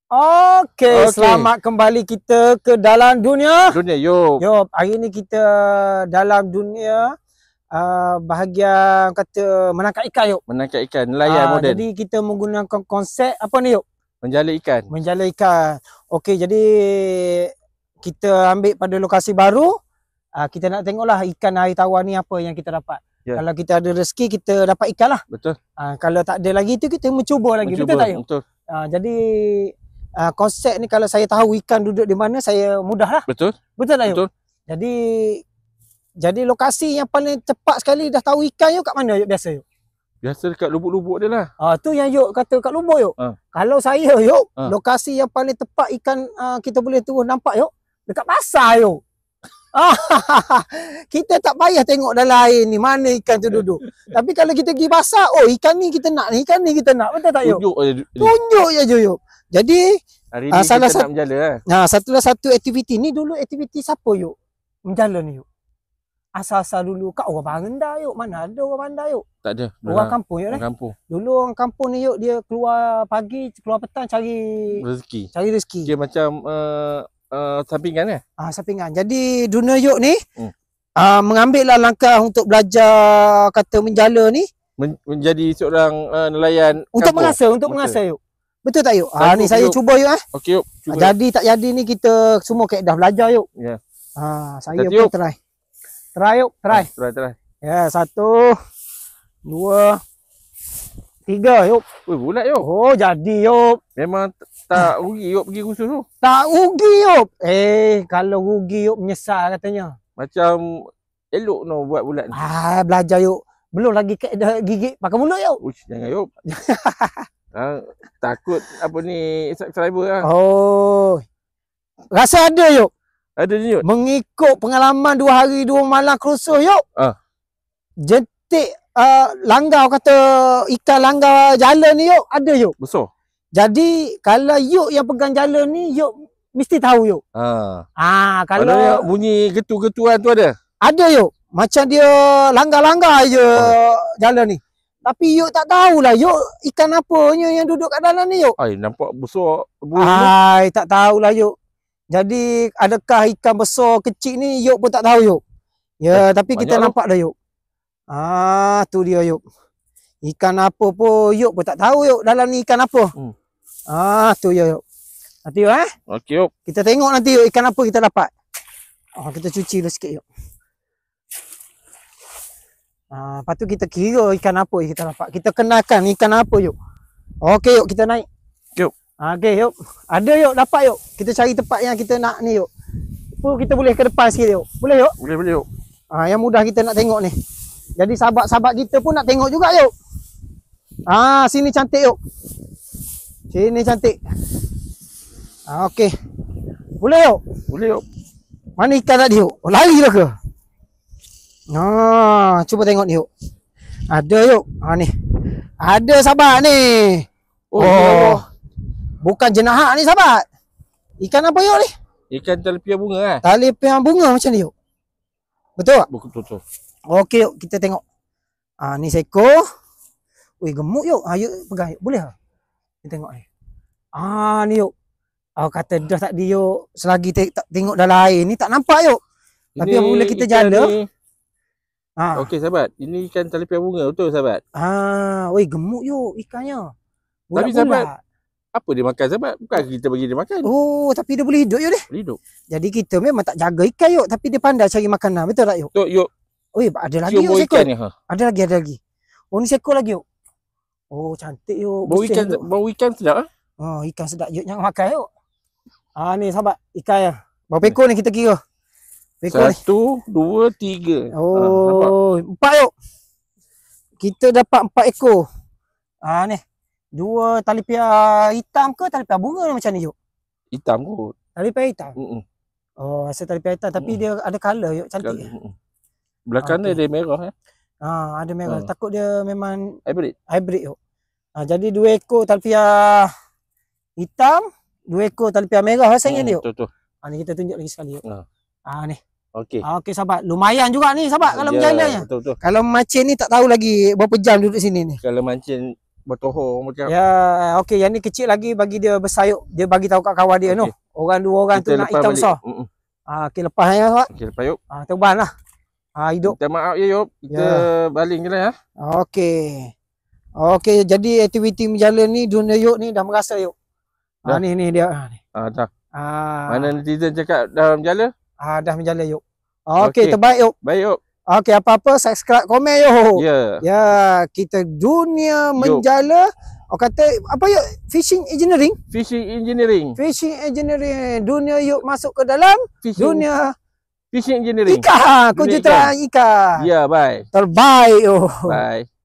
Okey, selamat kembali kita ke dalam dunia. Yop. Hari ni kita dalam dunia bahagian kata menangkap ikan yuk. Menangkap ikan, nelayan moden. Jadi kita menggunakan konsep apa ni yuk? Menjala ikan. Menjala ikan. Okey, jadi kita ambil pada lokasi baru. Kita nak tengoklah ikan air tawar ni apa yang kita dapat. Kalau kita ada rezeki kita dapat ikan lah. Betul. Kalau tak ada lagi tu kita mencuba lagi. Betul tak yuk? Betul. Jadi konsep ni kalau saya tahu ikan duduk di mana saya mudah lah. Betul. Betul tak yuk? Betul. Jadi lokasi yang paling cepat sekali dah tahu ikan yuk kat mana yuk biasa yuk? Biasa dekat lubuk-lubuk dia lah. Tu yang yuk kata kat lubuk yuk. Kalau saya yuk, lokasi yang paling tepat ikan kita boleh terus nampak yuk dekat pasar yuk. Kita tak payah tengok dalam air ni mana ikan tu duduk. Tapi kalau kita pergi pasar, ikan ni kita nak ni, ikan ni kita nak. Betul tak yuk? Tunjuk je yuk. Jadi hari ni kita nak menjala satu aktiviti ni dulu aktiviti siapa yuk? Menjala ni yuk. Asal-asal dulu kat orang Bandar yuk. Mana ada orang Bandar yuk? Tak ada. Orang kampung yuk. Dulu orang kampung ni yuk dia keluar pagi, keluar petang cari rezeki. Dia macam sampingan kan? Sampingan. Jadi dunia yuk ni mengambillah langkah untuk belajar kata menjala ni menjadi seorang nelayan untuk mengasa yuk. Betul tak yuk? Ni saya cuba yuk Okey yuk. Jadi tak jadi ni kita semua dah belajar yuk. Ya. Saya pun try. Try yuk, try. Ya, 1 2 3 yuk. Bulat yuk. Jadi yuk. Memang tak rugi yuk pergi khusus tu. Tak rugi yuk. Kalau rugi yuk menyesal katanya. Macam elok no buat bulat ni. Belajar yuk. Belum lagi dah gigit pakai mulut yuk. Jangan yuk. Takut apa ni subscriber lah. Rasa ada yuk. Ada ni yuk. Mengikut pengalaman 2 hari 2 malam krusus yuk. Jentik langgau kata ikan langgau jala ni yuk ada yuk. Besar. Jadi kalau yuk yang pegang jala ni yuk mesti tahu yuk. Kalau yang bunyi getu-getuan tu ada. Ada yuk. Macam dia langgar-langgar je jala ni. Tapi yuk tak tahulah yuk ikan apanya yang duduk kat dalam ni yuk. Nampak besar. Tak tahulah yuk. Jadi adakah ikan besar kecil ni yuk pun tak tahu yuk. Tapi kita nampak dah yuk. Tu dia yuk. Ikan apa pun yuk pun tak tahu yuk dalam ni ikan apa. Tu ya yuk. Nanti yuk Okey yuk. Kita tengok nanti yuk ikan apa kita dapat. Kita cuci dulu sikit yuk. Lepas tu kita kira ikan apa yang kita dapat. Kita kenalkan ikan apa yuk. Okey yuk, kita naik. Yuk. Okey yuk. Ada yuk, dapat yuk. Kita cari tempat yang kita nak ni yuk. Kita boleh ke depan sikit yuk. Boleh yuk? Boleh yuk. Yang mudah kita nak tengok ni. Jadi sahabat-sahabat kita pun nak tengok juga yuk. Sini cantik yuk. Sini cantik. Okey. Boleh yuk? Boleh yuk. Mana ikan tadi yuk? Lari dah ke? Cuba tengok ni yuk. Ada yuk. Ni. Ada sahabat ni. Bukan jenahak ni sahabat. Ikan apa yuk ni? Ikan talipia bunga Talipia bunga macam ni yuk. Betul tak? Betul. Okey yuk, kita tengok. Ni seekor. Gemuk yuk. Yuk pegang yuk. Boleh tak? Kita tengok ni. Ni yuk. Kata dah tadi yuk. Selagi tengok dalam air ni tak nampak yuk. Tapi apabila kita jala. Okey sahabat. Ini ikan talipia bunga. Betul sahabat? Gemuk yuk ikannya. Tapi sahabat, apa dia makan sahabat? Bukan kita bagi dia makan. Tapi dia boleh hidup yuk dia. Boleh hidup. Jadi kita memang tak jaga ikan yuk. Tapi dia pandai cari makanan. Betul tak yuk? Betul yuk. Ada lagi yuk seekor. Ada lagi. Ni seekor lagi yuk. Cantik yuk. Bau ikan sedap ikan sedap yuk. Jangan makan yuk. Ni sahabat ikan ya. Berapa ekor ni kita kira? 1, 2, 3. 4 yuk. Kita dapat 4 ekor. Ni. 2 talipia hitam ke talipia bunga ni macam ni yuk? Hitam kot. Talipia hitam? Rasa talipia hitam tapi dia ada colour yuk, cantik. Belakang dia ada merah ada merah. Takut dia memang hybrid yuk. Jadi 2 ekor talipia hitam, 2 ekor talipia merah rasanya ni yuk. Betul. Ni kita tunjuk lagi sekali yuk. Ni. Okey sahabat. Lumayan juga ni sahabat kalau menjalanya. Betul. Kalau mancing ni tak tahu lagi berapa jam duduk sini ni. Kalau mancing bertohor macam. Ya, okey, yang ni kecil lagi bagi dia bersayuk. Dia bagi tahu kat kawan dia Okey. Orang dua orang tu Kita nak lepas ikan balik. besar. Okey, lepas ya, Pak. Okey, lepas Yop. Terbang lah. Hidup. Minta maaf ya Yop. Kita baling je lah ya. Okey. Okey, jadi aktiviti menjala ni dunia Yop ni dah merasa Yop. Ni dia. Dah. Mana netizen cakap dah menjala? Dah menjala Yop. Okey, terbaik Yop. Baik Yop. Okey, apa-apa subscribe, komen Yop. Ya. Ya, kita dunia menjala. Kata apa Yop? Fishing engineering. Fishing engineering. Fishing engineering. Dunia Yop masuk ke dalam dunia fishing engineering. ikan. Kau je ikan. Ya, bye. Terbaik Yop. Bye.